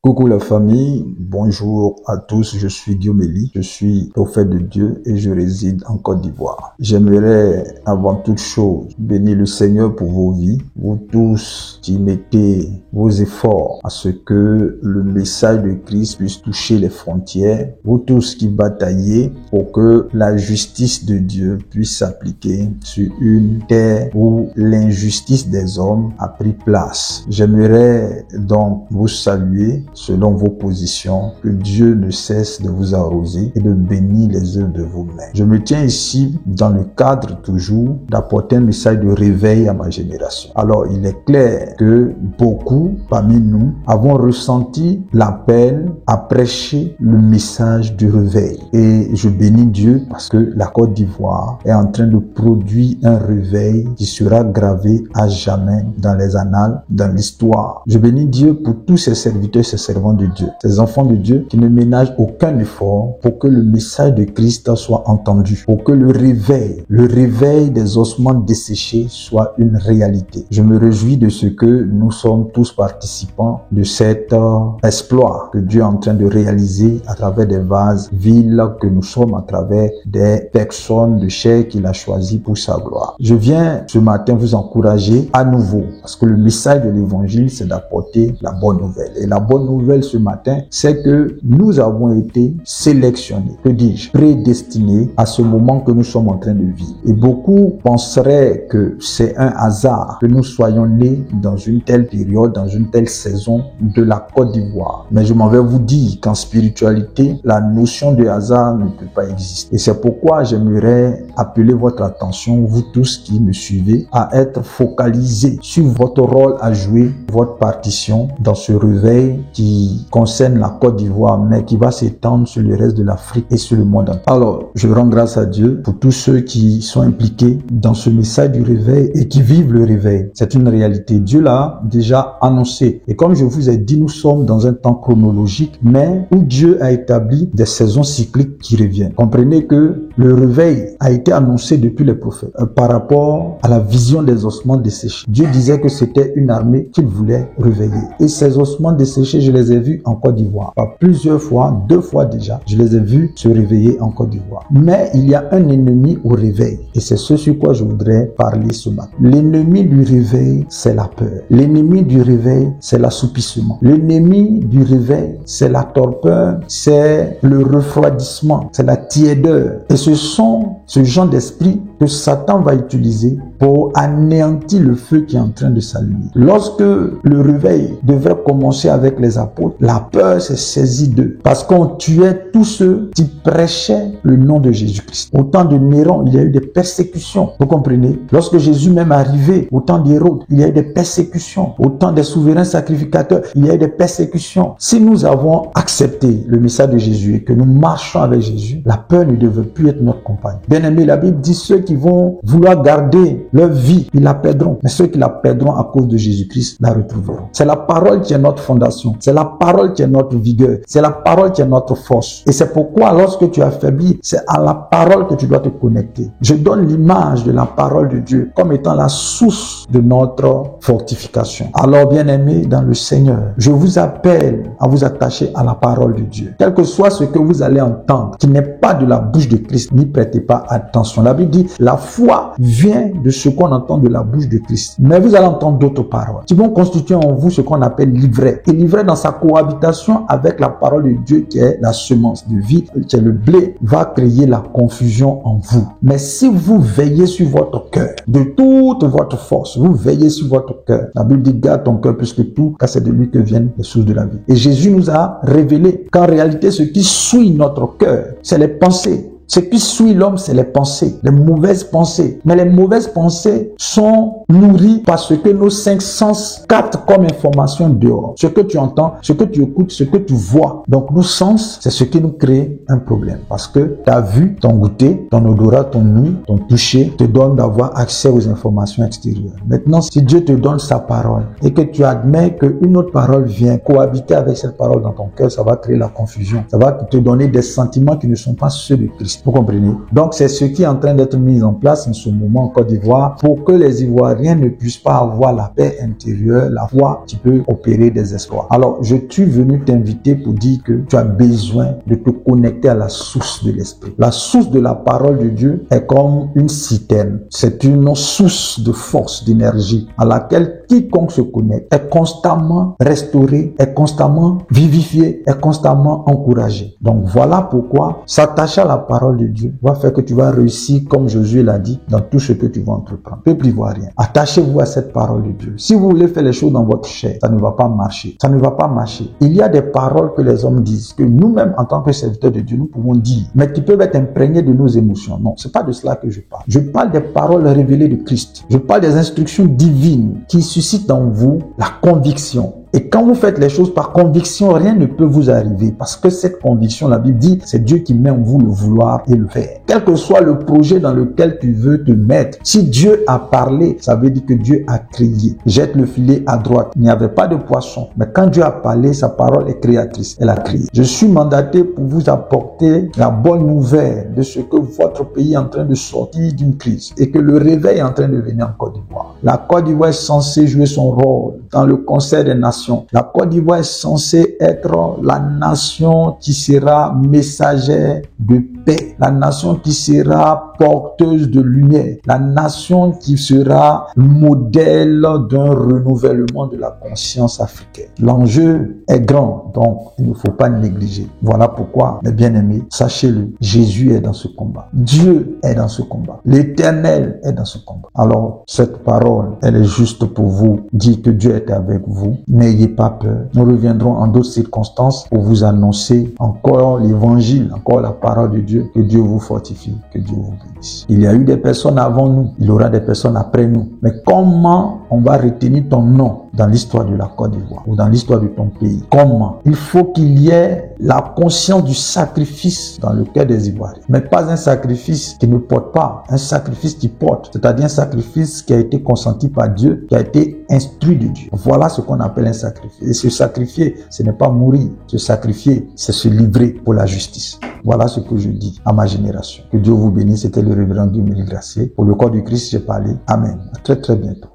Coucou la famille, bonjour à tous, je suis Guillaume Elie, je suis prophète de Dieu et je réside en Côte d'Ivoire. J'aimerais avant toute chose bénir le Seigneur pour vos vies, vous tous qui mettez vos efforts à ce que le message de Christ puisse toucher les frontières, vous tous qui bataillez pour que la justice de Dieu puisse s'appliquer sur une terre où l'injustice des hommes a pris place. J'aimerais donc vous saluer selon vos positions, que Dieu ne cesse de vous arroser et de bénir les œuvres de vos mains. Je me tiens ici dans le cadre toujours d'apporter un message de réveil à ma génération. Alors il est clair que beaucoup parmi nous avons ressenti l'appel à prêcher le message du réveil. Et je bénis Dieu parce que la Côte d'Ivoire est en train de produire un réveil qui sera gravé à jamais dans les annales, dans l'histoire. Je bénis Dieu pour tous ses serviteurs, ses servants de Dieu, ces enfants de Dieu qui ne ménagent aucun effort pour que le message de Christ soit entendu, pour que le réveil des ossements desséchés soit une réalité. Je me réjouis de ce que nous sommes tous participants de cet exploit que Dieu est en train de réaliser à travers des vases vils que nous sommes, à travers des personnes de chair qu'il a choisies pour sa gloire. Je viens ce matin vous encourager à nouveau parce que le message de l'évangile c'est d'apporter la bonne nouvelle. Et la bonne nouvelle ce matin, c'est que nous avons été sélectionnés, que dis-je, prédestinés à ce moment que nous sommes en train de vivre. Et beaucoup penseraient que c'est un hasard que nous soyons nés dans une telle période, dans une telle saison de la Côte d'Ivoire. Mais je m'en vais vous dire qu'en spiritualité, la notion de hasard ne peut pas exister. Et c'est pourquoi j'aimerais appeler votre attention, vous tous qui me suivez, à être focalisés sur votre rôle à jouer, votre partition dans ce réveil qui concerne la Côte d'Ivoire, mais qui va s'étendre sur le reste de l'Afrique et sur le monde entier. Alors, je rends grâce à Dieu pour tous ceux qui sont impliqués dans ce message du réveil et qui vivent le réveil. C'est une réalité. Dieu l'a déjà annoncé. Et comme je vous ai dit, nous sommes dans un temps chronologique, mais où Dieu a établi des saisons cycliques qui reviennent. Comprenez que le réveil a été annoncé depuis les prophètes par rapport à la vision des ossements desséchés. Dieu disait que c'était une armée qu'il voulait réveiller. Et ces ossements desséchés, je les ai vus en Côte d'Ivoire. Pas plusieurs fois, 2 fois déjà, je les ai vus se réveiller en Côte d'Ivoire. Mais il y a un ennemi au réveil. Et c'est ce sur quoi je voudrais parler ce matin. L'ennemi du réveil, c'est la peur. L'ennemi du réveil, c'est l'assoupissement. L'ennemi du réveil, c'est la torpeur, c'est le refroidissement, c'est la tiédeur. Et ce sont ce genre d'esprit que Satan va utiliser pour anéantir le feu qui est en train de s'allumer. Lorsque le réveil devrait commencer avec les apôtres, la peur s'est saisie d'eux parce qu'on tuait tous ceux qui prêchaient le nom de Jésus-Christ. Au temps de Néron, il y a eu des persécutions. Vous comprenez? Lorsque Jésus même arrivait, au temps d'Hérode, il y a eu des persécutions. Au temps des souverains sacrificateurs, il y a eu des persécutions. Si nous avons accepté le message de Jésus et que nous marchons avec Jésus, la peur ne devrait plus être notre compagne. Bien aimé, la Bible dit ceux qui vont vouloir garder leur vie, ils la perdront. Mais ceux qui la perdront à cause de Jésus-Christ la retrouveront. C'est la parole qui est notre fondation. C'est la parole qui est notre vigueur. C'est la parole qui est notre force. Et c'est pourquoi lorsque tu affaiblis, c'est à la parole que tu dois te connecter. Je donne l'image de la parole de Dieu comme étant la source de notre fortification. Alors bien aimé dans le Seigneur, je vous appelle à vous attacher à la parole de Dieu. Quel que soit ce que vous allez entendre, qui n'est pas de la bouche de Christ, n'y prêtez pas attention. La Bible dit, la foi vient de ce qu'on entend de la bouche de Christ. Mais vous allez entendre d'autres paroles qui vont constituer en vous ce qu'on appelle l'ivraie. Et l'ivraie dans sa cohabitation avec la parole de Dieu qui est la semence de vie, qui est le blé, va créer la confusion en vous. Mais si vous veillez sur votre cœur, de toute votre force, vous veillez sur votre cœur. La Bible dit, garde ton cœur plus que tout, car c'est de lui que viennent les sources de la vie. Et Jésus nous a révélé qu'en réalité, ce qui suit notre cœur, c'est les pensées. Ce qui suit l'homme, c'est les pensées, les mauvaises pensées. Mais les mauvaises pensées sont nourries par ce que nos 5 sens captent comme information dehors. Ce que tu entends, ce que tu écoutes, ce que tu vois. Donc nos sens, c'est ce qui nous crée un problème. Parce que ta vue, ton goûter, ton odorat, ton ouïe, ton toucher te donne d'avoir accès aux informations extérieures. Maintenant, si Dieu te donne sa parole et que tu admets qu'une autre parole vient cohabiter avec cette parole dans ton cœur, ça va créer la confusion. Ça va te donner des sentiments qui ne sont pas ceux de Christ. justice. Vous comprenez? Donc, c'est ce qui est en train d'être mis en place en ce moment en Côte d'Ivoire pour que les Ivoiriens ne puissent pas avoir la paix intérieure, la foi qui peut opérer des exploits. Alors, je suis venu t'inviter pour dire que tu as besoin de te connecter à la source de l'esprit. La source de la parole de Dieu est comme une citerne. C'est une source de force, d'énergie à laquelle quiconque se connecte est constamment restauré, est constamment vivifié, est constamment encouragé. Donc voilà pourquoi s'attacher à la parole de Dieu va faire que tu vas réussir, comme Josué l'a dit, dans tout ce que tu vas entreprendre. Peuple ivoirien, attachez-vous à cette parole de Dieu. Si vous voulez faire les choses dans votre chair, ça ne va pas marcher. Ça ne va pas marcher. Il y a des paroles que les hommes disent, que nous-mêmes, en tant que serviteurs de Dieu, nous pouvons dire, mais qui peuvent être imprégnées de nos émotions. Non, c'est pas de cela que je parle. Je parle des paroles révélées de Christ. Je parle des instructions divines qui suscitent dans vous la conviction. Et quand vous faites les choses par conviction, rien ne peut vous arriver. Parce que cette conviction, la Bible dit, c'est Dieu qui met en vous le vouloir et le faire. Quel que soit le projet dans lequel tu veux te mettre, si Dieu a parlé, ça veut dire que Dieu a créé. Jette le filet à droite. Il n'y avait pas de poisson. Mais quand Dieu a parlé, sa parole est créatrice. Elle a créé. Je suis mandaté pour vous apporter la bonne nouvelle de ce que votre pays est en train de sortir d'une crise et que le réveil est en train de venir en Côte d'Ivoire. La Côte d'Ivoire est censée jouer son rôle dans le concert des nations. La Côte d'Ivoire est censée être la nation qui sera messagère de paix, la nation qui sera porteuse de lumière, la nation qui sera modèle d'un renouvellement de la conscience africaine. L'enjeu est grand, donc il ne faut pas négliger. Voilà pourquoi, mes bien-aimés, sachez-le, Jésus est dans ce combat. Dieu est dans ce combat. L'Éternel est dans ce combat. Alors, cette parole, elle est juste pour vous dire que Dieu est avec vous. N'ayez pas peur. Nous reviendrons en d'autres circonstances pour vous annoncer encore l'évangile, encore la parole de Dieu. Que Dieu vous fortifie, que Dieu vous bénisse. Il y a eu des personnes avant nous, il y aura des personnes après nous. Mais comment on va retenir ton nom dans l'histoire de la Côte d'Ivoire ou dans l'histoire de ton pays? Comment? Il faut qu'il y ait la conscience du sacrifice dans le cœur des Ivoiriens. Mais pas un sacrifice qui ne porte pas, un sacrifice qui porte. C'est-à-dire un sacrifice qui a été consenti par Dieu, qui a été instruit de Dieu. Voilà ce qu'on appelle un sacrifice. Et se sacrifier, ce n'est pas mourir. Se sacrifier, c'est se livrer pour la justice. Voilà ce que je dis à ma génération. Que Dieu vous bénisse. C'était le révérend Guy Mélie Gracé. Pour le corps du Christ, j'ai parlé. Amen. À très très bientôt.